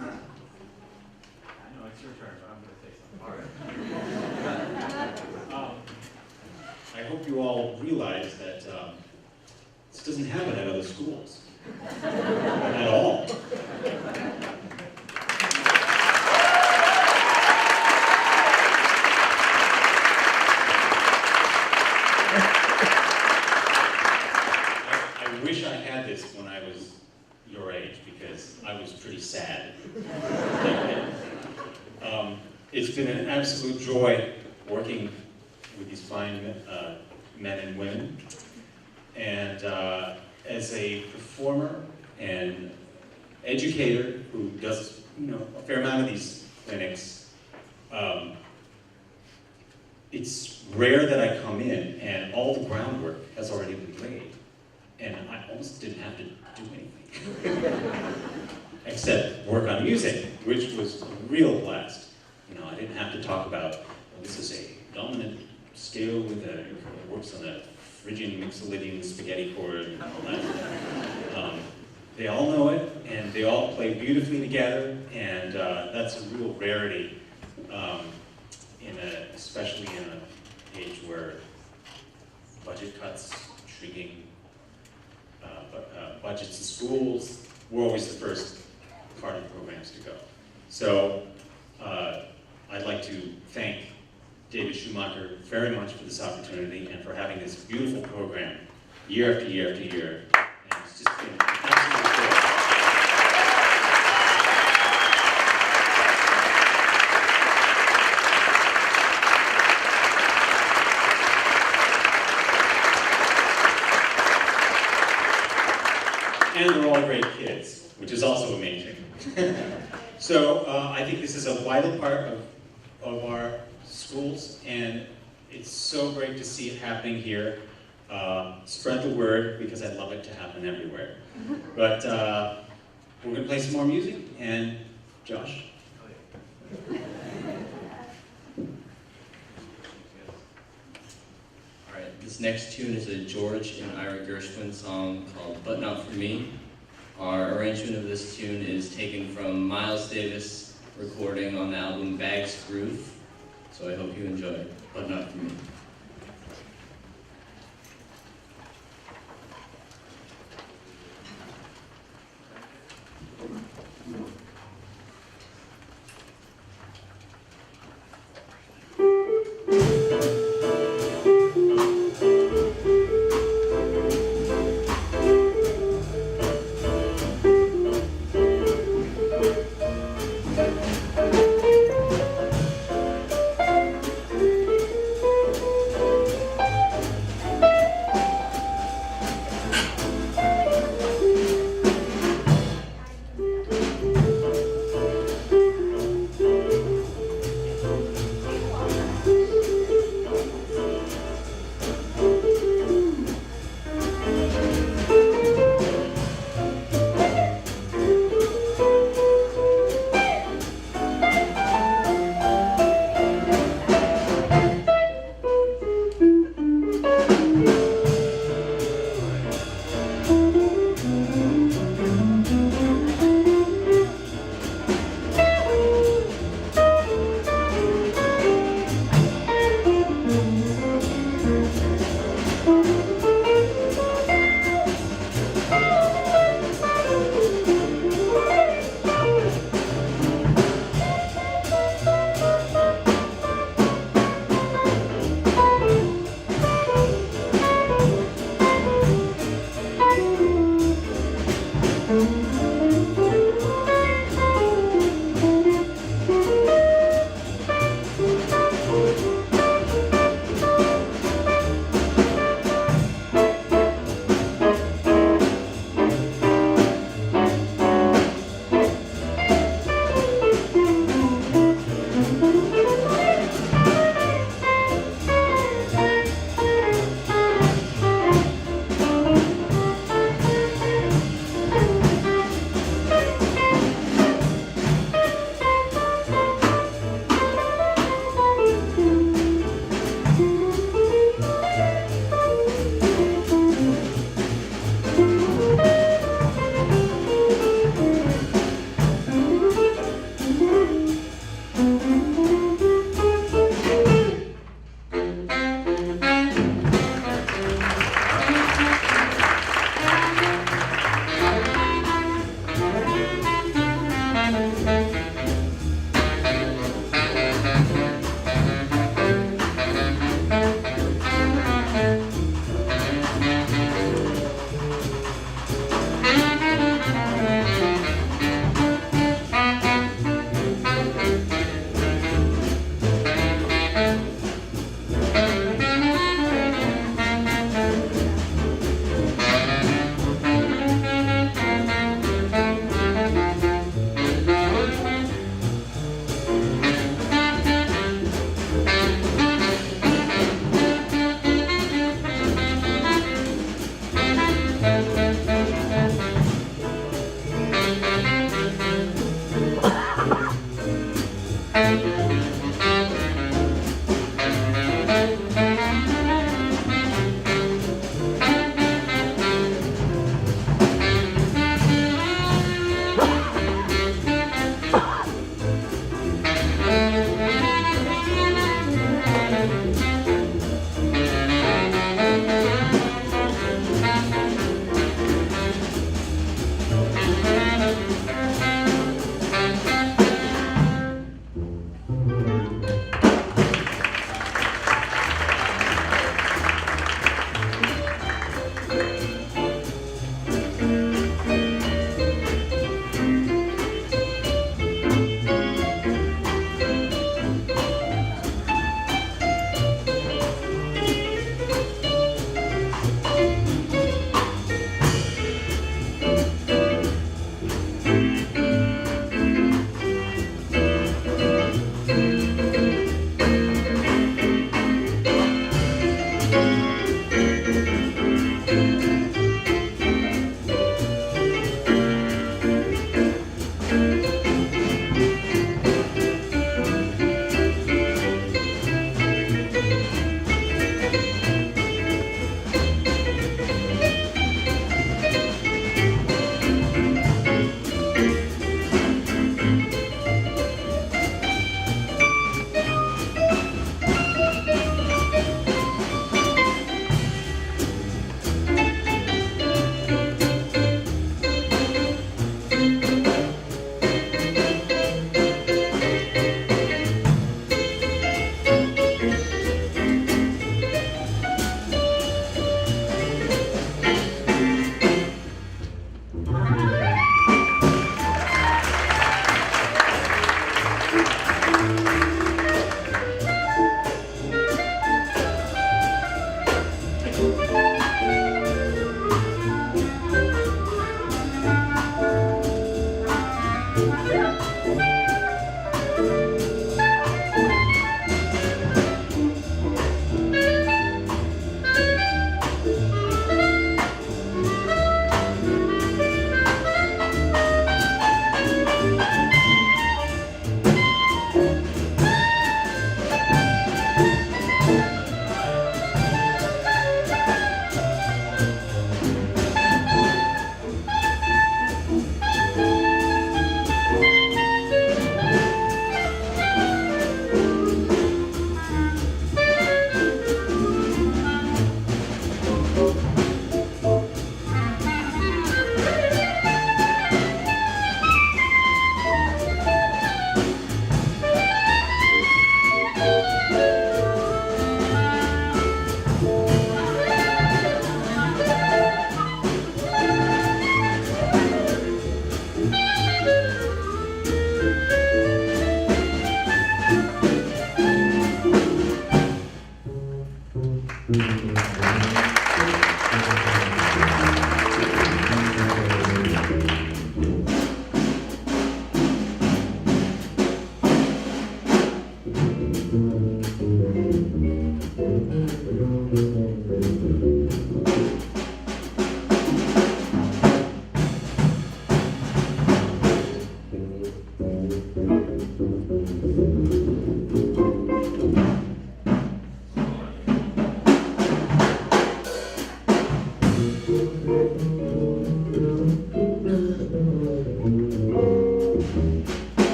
I know it's your turn, but I'm going to say something. All right. I hope you all realize that this doesn't happen at other schools. At all. I wish I had this when I was your age, because I was pretty sad. It's been an absolute joy working with these fine men and women. And as a performer and educator who does a fair amount of these clinics, it's rare that I come in and all the groundwork has already been laid. And I almost didn't have to do anything. Except work on music, which was a real blast. I didn't have to talk about, this is a dominant scale with it works on a Phrygian Mixolydian spaghetti chord and all that. They all know it, and they all play beautifully together, and that's a real rarity, especially in an age where budget cuts, shrinking budgets in schools, we're always the first part of programs to go. So I'd like to thank David Schumacher very much for this opportunity and for having this beautiful program year after year after year. And it's just been absolutely great. And they're all great kids, which is also amazing. So I think this is a vital part of our schools, and it's so great to see it happening here. Spread the word, because I'd love it to happen everywhere. But we're going to play some more music, and Josh? Alright, this next tune is a George and Ira Gershwin song called But Not For Me. Our arrangement of this tune is taken from Miles Davis' recording on the album Bag's Groove. So I hope you enjoy it, But Not For Me.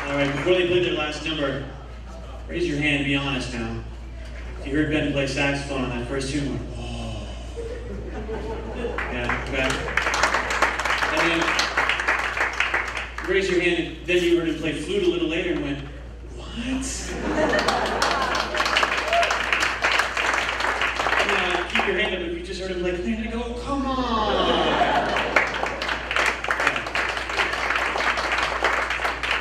All right, before they play their last number, raise your hand, be honest now. If you heard Ben play saxophone on that first tune, like, oh. Yeah, okay. And then, raise your hand, and then you heard him play flute a little later and went, what? Yeah, keep your hand up if you just heard him play flute and go, oh, come on.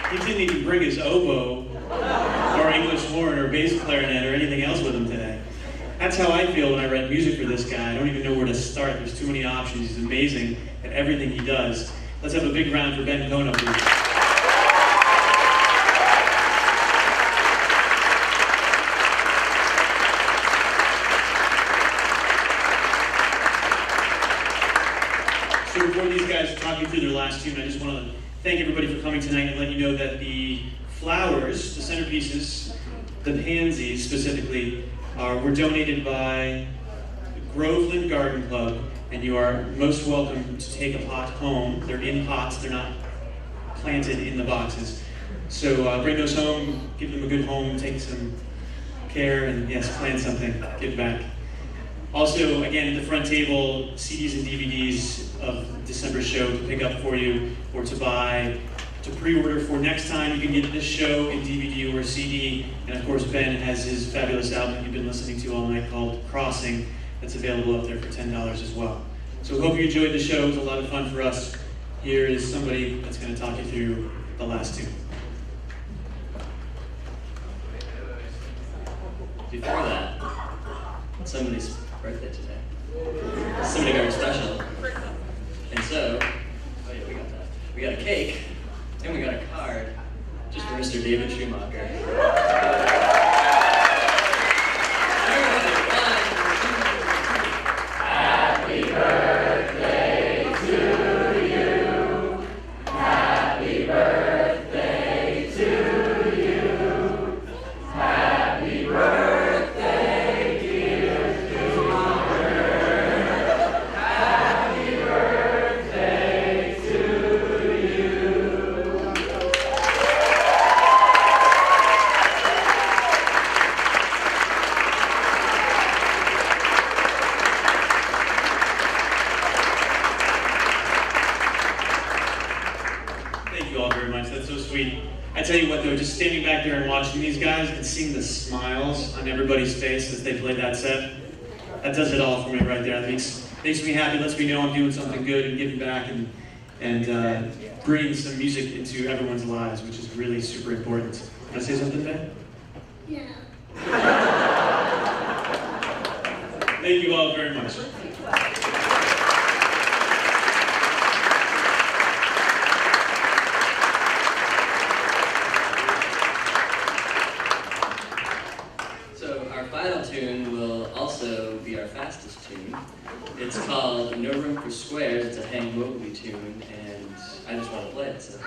He didn't even bring his oboe, or English horn, or bass clarinet, or anything else with him today. That's how I feel when I write music for this guy. I don't even know where to start. There's too many options. He's amazing at everything he does. Let's have a big round for Ben Kono, please. So before these guys talk you through their last tune, I just want to thank everybody for coming tonight and let you know that the flowers, the centerpieces, the pansies specifically, were donated by Groveland Garden Club, and you are most welcome to take a pot home. They're in pots, they're not planted in the boxes. So bring those home, give them a good home, take some care, and yes, plant something, give back. Also, again, at the front table, CDs and DVDs of December's show to pick up for you or to buy, to pre-order for next time. You can get this show in DVD or CD. And of course, Ben has his fabulous album you've been listening to all night called Crossing. That's available up there for $10 as well. So hope you enjoyed the show. It was a lot of fun for us. Here is somebody that's going to talk you through the last two. Before that, somebody's birthday today. Somebody very special. And so, oh yeah, we got that. We got a cake, and we got a card, just for Mr. David Schumacher. Happy birthday to you. Happy birthday to you. Happy birthday, dear Schumacher. Happy birthday to you. Thank you all very much. That's so sweet. I tell you what, though, just standing back there and watching these guys and seeing the smiles on everybody's face as they play that set, that does it all for me right there. That makes me happy, lets me know I'm doing something good and giving back and bringing some music into everyone's lives, which is really super important. Can I say something, Ben? No. Thank you all very much. So our final tune will also be our fastest tune. It's called No Room for Squares. It's a Hank Mobley tune, and I just want to play it. So.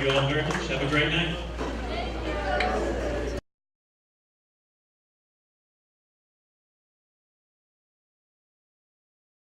you all very much. Have a great night.